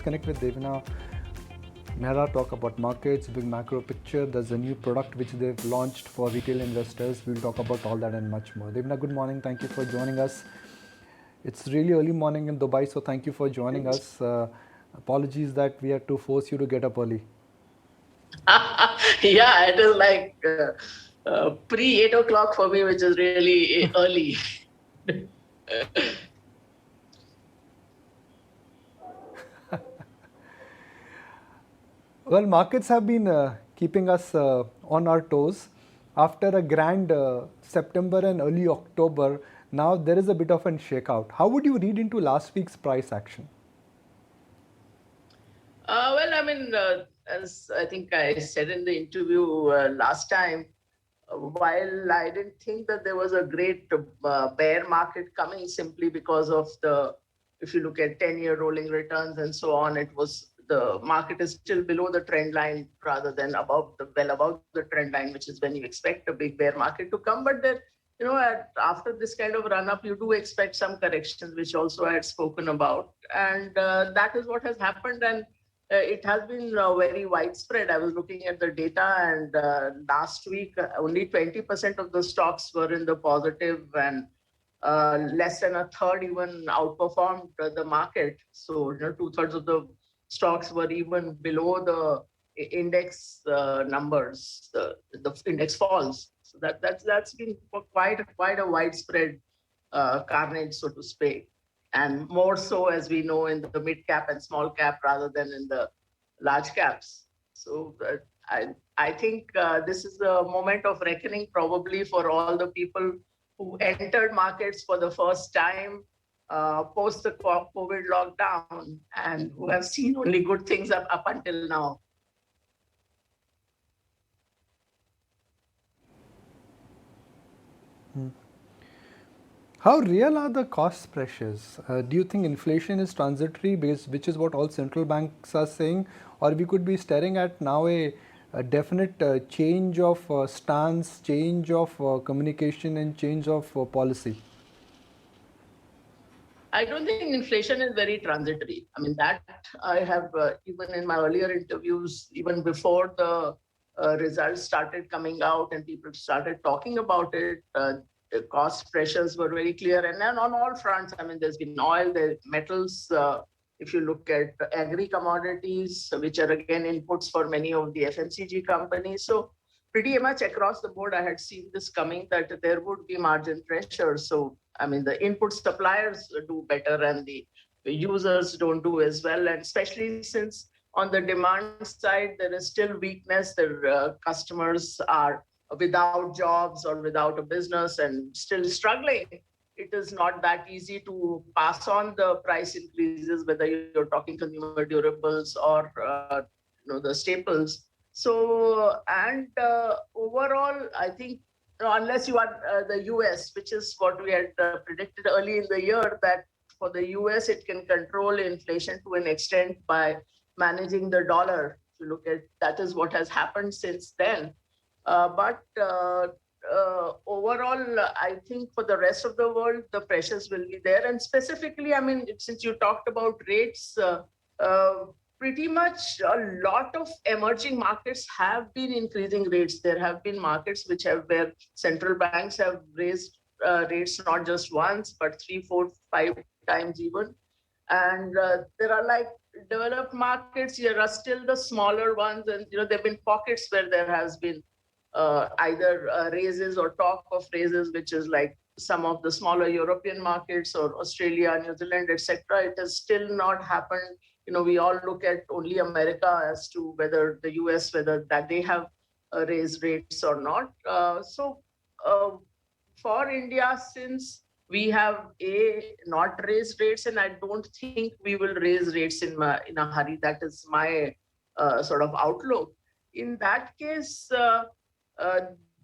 Connect with Devina Mehra, talk about markets, big macro picture. There's a new product which they've launched for retail investors. We'll talk about all that and much more. Devina, good morning. Thank you for joining us. It's really early morning in Dubai, so thank you for joining us. Apologies that we had to force you to get up early. Yeah, it is like pre 8 o'clock for me, which is really early. Well, markets have been keeping us on our toes. After a grand September and early October, now there is a bit of a shakeout. How would you read into last week's price action? Well, I mean, as I think I said in the interview last time, while I didn't think that there was a great bear market coming simply because of if you look at 10-year rolling returns and so on, the market is still below the trend line rather than well above the trend line, which is when you expect a big bear market to come. But then, after this kind of run up, you do expect some corrections, which also I had spoken about. And that is what has happened. And it has been very widespread. I was looking at the data, and last week, only 20% of the stocks were in the positive, and less than a third even outperformed the market. So, two-thirds of the stocks were even below the index numbers, the index falls. So that's been quite a widespread carnage, so to speak, and more so, as we know, in the mid cap and small cap rather than in the large caps. So I think this is the moment of reckoning probably for all the people who entered markets for the first time post the COVID lockdown and who have seen only good things up until now. How real are the cost pressures? Do you think inflation is transitory, which is what all central banks are saying, or we could be staring at now a definite change of stance, change of communication, and change of policy? I don't think inflation is very transitory. I mean, that I have, even in my earlier interviews, even before the results started coming out and people started talking about it, the cost pressures were very clear. And then on all fronts, I mean, there's been oil, the metals, if you look at agri commodities, which are again inputs for many of the FMCG companies. So pretty much across the board, I had seen this coming that there would be margin pressure. So, I mean, the input suppliers do better and the users don't do as well. And especially since on the demand side, there is still weakness. The customers are without jobs or without a business and still struggling. It is not that easy to pass on the price increases, whether you're talking consumer durables or the staples. So, and overall, I think unless you are the US, which is what we had predicted early in the year, that for the US, it can control inflation to an extent by managing the dollar. If you look at that, is what has happened since then. But overall, I think for the rest of the world, the pressures will be there. And specifically, I mean, since you talked about rates, uh, pretty much a lot of emerging markets have been increasing rates. There have been markets where central banks have raised rates not just once, but 3, 4, 5 times even. And there are like developed markets. There are still the smaller ones, and there've been pockets where there has been either raises or talk of raises, which is like some of the smaller European markets or Australia, New Zealand, etc. It has still not happened. We all look at only America as to whether the US, whether that they have raised rates or not. So for India, since we have not raised rates, and I don't think we will raise rates in a hurry. That is my sort of outlook. In that case, uh,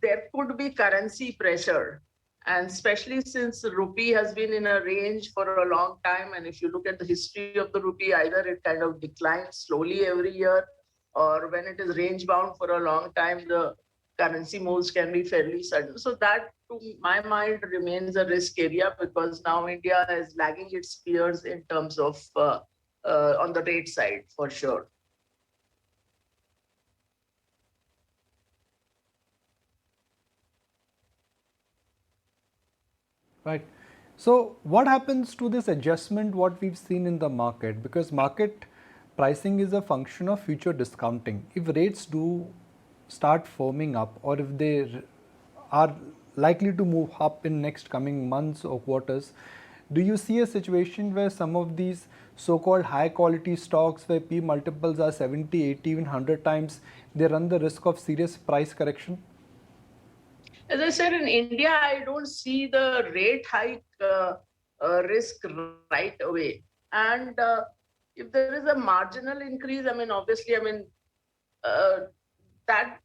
there could be currency pressure. And especially since the rupee has been in a range for a long time, and if you look at the history of the rupee, either it kind of declines slowly every year, or when it is range bound for a long time, the currency moves can be fairly sudden. So that, to my mind, remains a risk area because now India is lagging its peers in terms of on the rate side for sure. Right. So what happens to this adjustment what we've seen in the market? Because market pricing is a function of future discounting. If rates do start firming up, or if they are likely to move up in next coming months or quarters, do you see a situation where some of these so-called high quality stocks where P multiples are 70, 80, even 100 times, they run the risk of serious price correction? As I said, in India, I don't see the rate hike risk right away. And if there is a marginal increase, I mean, obviously, I mean, uh, that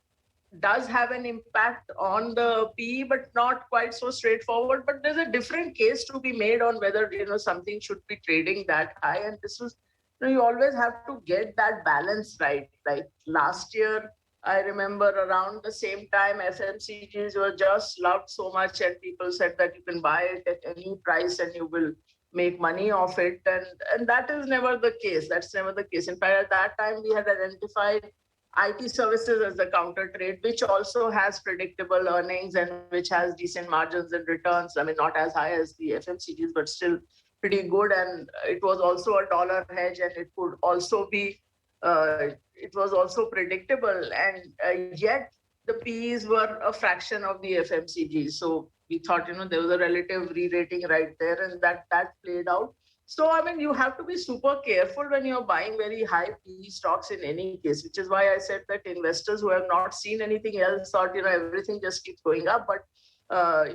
does have an impact on the PE, but not quite so straightforward. But there's a different case to be made on whether something should be trading that high. And this was, you always have to get that balance right. Like last year, I remember around the same time, FMCGs were just loved so much, and people said that you can buy it at any price and you will make money off it. And that is never the case. That's never the case. In fact, at that time, we had identified IT services as the counter trade, which also has predictable earnings and which has decent margins and returns. I mean, not as high as the FMCGs, but still pretty good. And it was also a dollar hedge, and it could also be, it was also predictable. And yet the PEs were a fraction of the FMCGs. So we thought, there was a relative re-rating right there, and that played out. So, I mean, you have to be super careful when you're buying very high PE stocks in any case, which is why I said that investors who have not seen anything else thought, everything just keeps going up. But uh,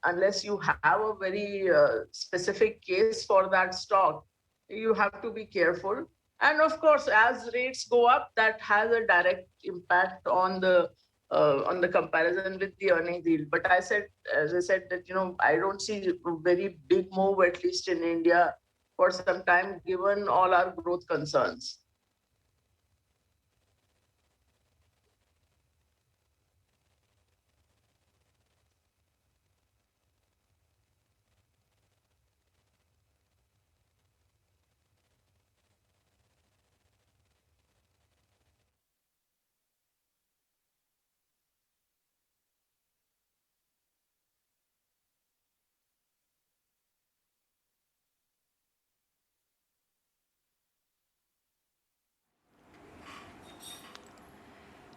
unless you have a very specific case for that stock, you have to be careful. And of course, as rates go up, that has a direct impact on the comparison with the earnings yield. But as I said, that I don't see a very big move, at least in India, for some time, given all our growth concerns.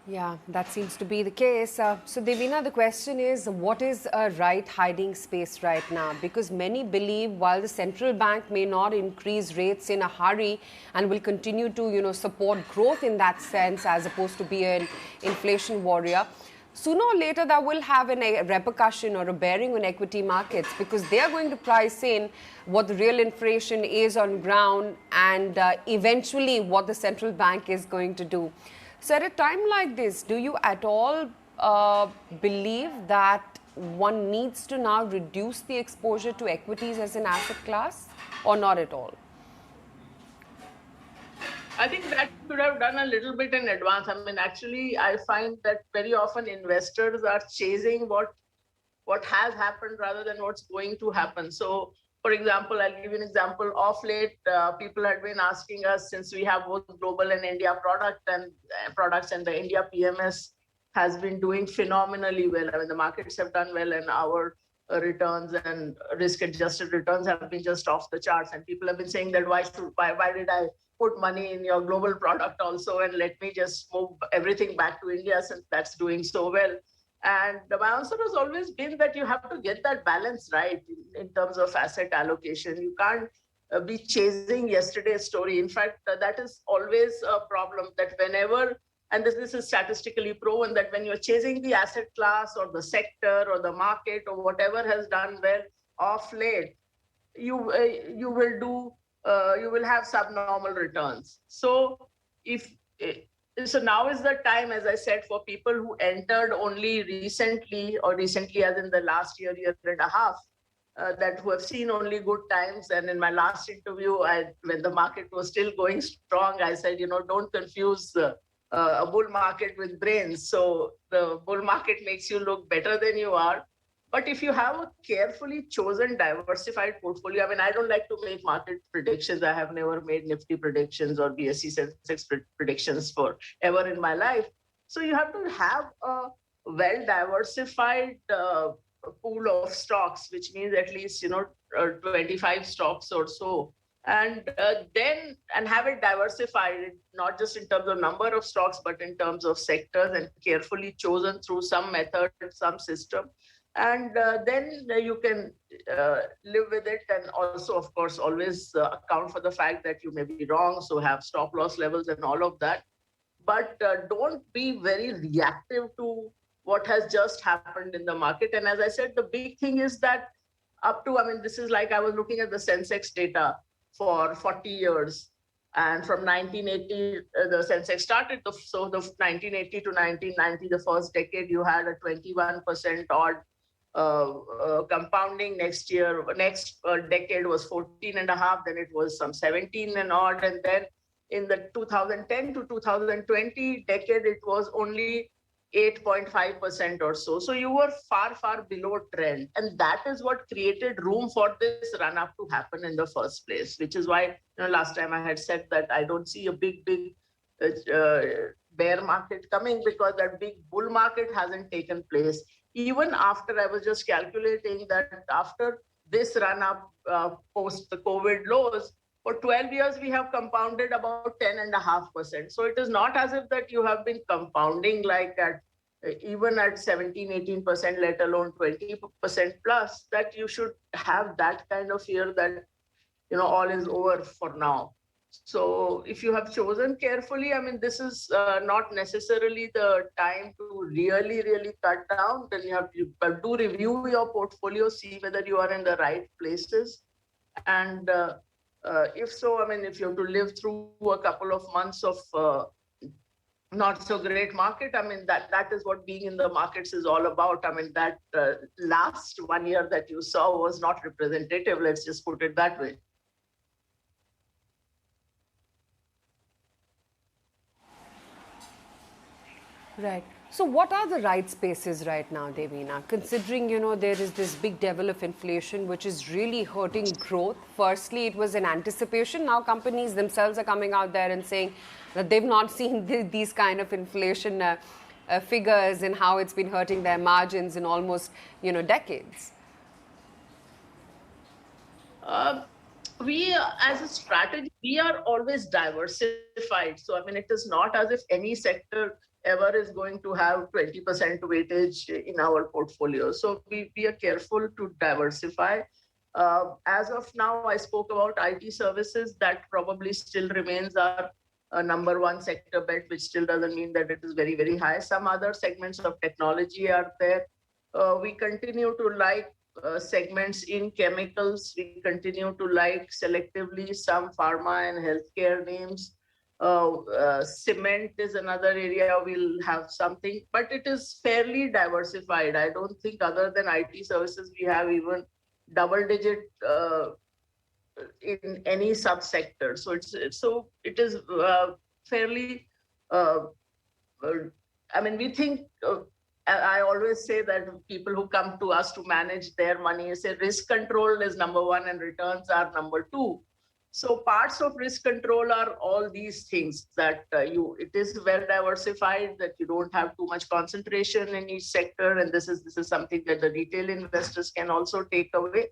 Yeah, that seems to be the case. So, Devina, the question is, what is a right hiding space right now? Because many believe while the central bank may not increase rates in a hurry and will continue to, support growth in that sense as opposed to be an inflation warrior, sooner or later that will have a repercussion or a bearing on equity markets because they are going to price in what the real inflation is on ground and eventually what the central bank is going to do. So at a time like this, do you at all believe that one needs to now reduce the exposure to equities as an asset class or not at all? I think that should have done a little bit in advance. I mean, actually, I find that very often investors are chasing what has happened rather than what's going to happen. So, for example, I'll give you an example. Of late, people had been asking us, since we have both global and India products, and the India PMS has been doing phenomenally well. I mean, the markets have done well, and our returns and risk-adjusted returns have been just off the charts. And people have been saying that why did I put money in your global product also, and let me just move everything back to India since that's doing so well. And my answer has always been that you have to get that balance right in terms of asset allocation. You can't be chasing yesterday's story. In fact, that is always a problem that whenever, and this is statistically proven, that when you're chasing the asset class or the sector or the market or whatever has done well off late, you will have subnormal returns. So if so now is the time, as I said, for people who entered only recently, or recently as in the last year and a half, that who have seen only good times. And in my last interview, when the market was still going strong, I said, don't confuse a bull market with brains. So the bull market makes you look better than you are, But if you have a carefully chosen, diversified portfolio, I mean, I don't like to make market predictions. I have never made Nifty predictions or BSE Sensex predictions for ever in my life. So you have to have a well diversified pool of stocks, which means at least 25 stocks or so, and then have it diversified, not just in terms of number of stocks, but in terms of sectors, and carefully chosen through some method, some system. And then you can live with it, and also, of course, always account for the fact that you may be wrong, so have stop loss levels and all of that. But don't be very reactive to what has just happened in the market. And as I said, the big thing is that up to, I mean, this is like I was looking at the Sensex data for 40 years. And from 1980, the Sensex started. So the 1980 to 1990, the first decade, you had a 21% odd compounding. Next decade was 14 and a half, then it was some 17 and odd, and then in the 2010 to 2020 decade, it was only 8.5% or so. So you were far, far below trend. And that is what created room for this run up to happen in the first place, which is why, last time I had said that I don't see a big bear market coming, because that big bull market hasn't taken place. Even after, I was just calculating that after this run up post the COVID lows, for 12 years, we have compounded about 10.5%. So it is not as if that you have been compounding like even at 17, 18%, let alone 20% plus, that you should have that kind of fear that, all is over for now. So if you have chosen carefully, I mean, this is not necessarily the time to really, really cut down. Then you have to do review your portfolio, see whether you are in the right places. And if so, I mean, if you have to live through a couple of months of not so great market, I mean, that is what being in the markets is all about. I mean, that last 1 year that you saw was not representative. Let's just put it that way. Right. So what are the right spaces right now, Devina? Considering, there is this big level of inflation which is really hurting growth. Firstly, it was an anticipation. Now companies themselves are coming out there and saying that they've not seen these kind of inflation figures and how it's been hurting their margins in almost, decades. We, as a strategy, we are always diversified. So, I mean, it is not as if any sector ever is going to have 20% weightage in our portfolio. So we are careful to diversify. As of now, I spoke about IT services. That probably still remains our number one sector bet, which still doesn't mean that it is very, very high. Some other segments of technology are there. We continue to like segments in chemicals. We continue to like selectively some pharma and healthcare names. Cement is another area we'll have something, but it is fairly diversified. I don't think other than IT services, we have even double digit in any subsector. So it is fairly, I mean, we think, I always say that people who come to us to manage their money say risk control is number one and returns are number two. So parts of risk control are all these things that it is well diversified, that you don't have too much concentration in each sector. And this is something that the retail investors can also take away.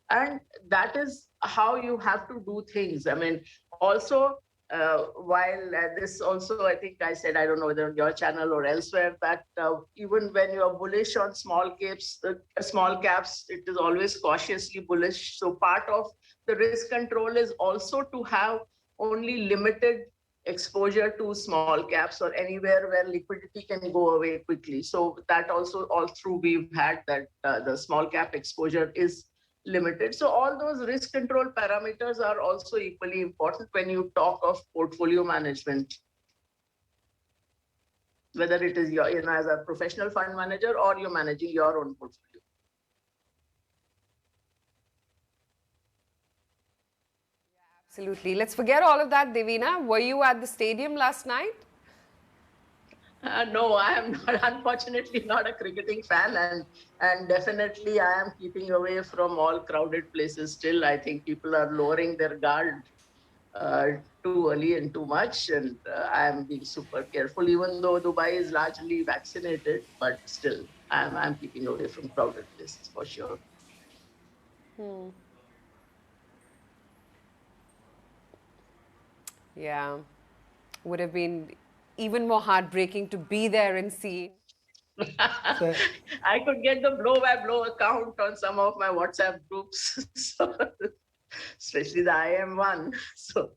And that is how you have to do things. I mean, also, while this also, I think I said, I don't know whether on your channel or elsewhere, that even when you are bullish on small caps, it is always cautiously bullish. So part of the risk control is also to have only limited exposure to small caps or anywhere where liquidity can go away quickly. So that also all through we've had that the small cap exposure is limited. So all those risk control parameters are also equally important when you talk of portfolio management, whether it is your, as a professional fund manager or you're managing your own portfolio. Absolutely. Let's forget all of that, Devina. Were you at the stadium last night? No, I am not, unfortunately not a cricketing fan, and definitely I am keeping away from all crowded places. Still, I think people are lowering their guard uh, too early and too much, and I am being super careful. Even though Dubai is largely vaccinated, but still, I'm keeping away from crowded places for sure. Yeah, would have been even more heartbreaking to be there and see. So, I could get the blow by blow account on some of my WhatsApp groups, so, especially the IM one. So,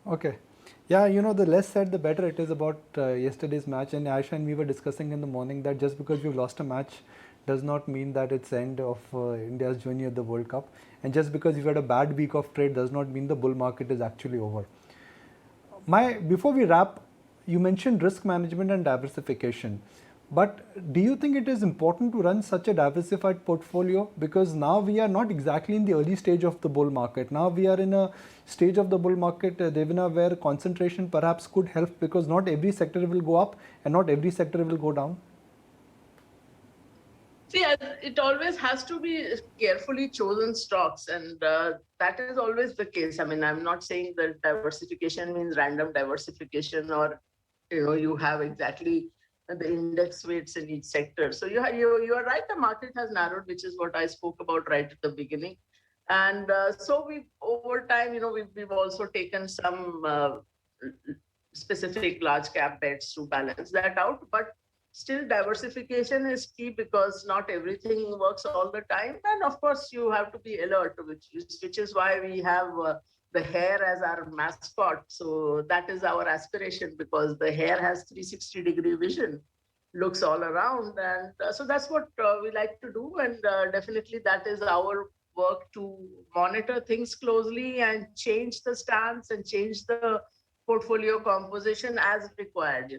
okay. Yeah, the less said, the better it is about yesterday's match. And Aisha and we were discussing in the morning that just because we've lost a match does not mean that it's the end of India's journey at the World Cup. And just because you've had a bad week of trade does not mean the bull market is actually over. Before we wrap, you mentioned risk management and diversification. But do you think it is important to run such a diversified portfolio? Because now we are not exactly in the early stage of the bull market. Now we are in a stage of the bull market, Devina, where concentration perhaps could help, because not every sector will go up and not every sector will go down. see, it always has to be carefully chosen stocks, and that is always the case. I mean, I'm not saying that diversification means random diversification, or you have exactly the index weights in each sector. So you are right. The market has narrowed, which is what I spoke about right at the beginning, and so we over time, we've also taken some specific large cap bets to balance that out, but still diversification is key because not everything works all the time, and of course you have to be alert, which is why we have the hare as our mascot. So that is our aspiration, because the hare has 360-degree vision, looks all around, and so that's what we like to do, and definitely that is our work, to monitor things closely and change the stance and change the portfolio composition as required.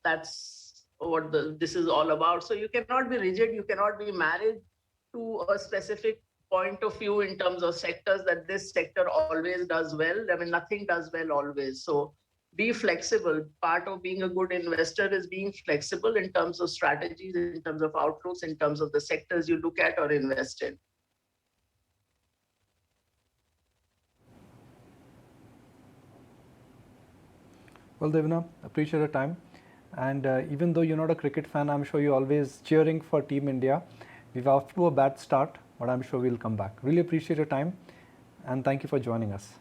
That's what this is all about. So you cannot be rigid, you cannot be married to a specific point of view in terms of sectors, that this sector always does well. I mean, nothing does well always. So be flexible. Part of being a good investor is being flexible in terms of strategies, in terms of outlooks, in terms of the sectors you look at or invest in. Well, Devina, appreciate your time. And even though you're not a cricket fan, I'm sure you're always cheering for Team India. We've off to a bad start, but I'm sure we'll come back. Really appreciate your time, and thank you for joining us.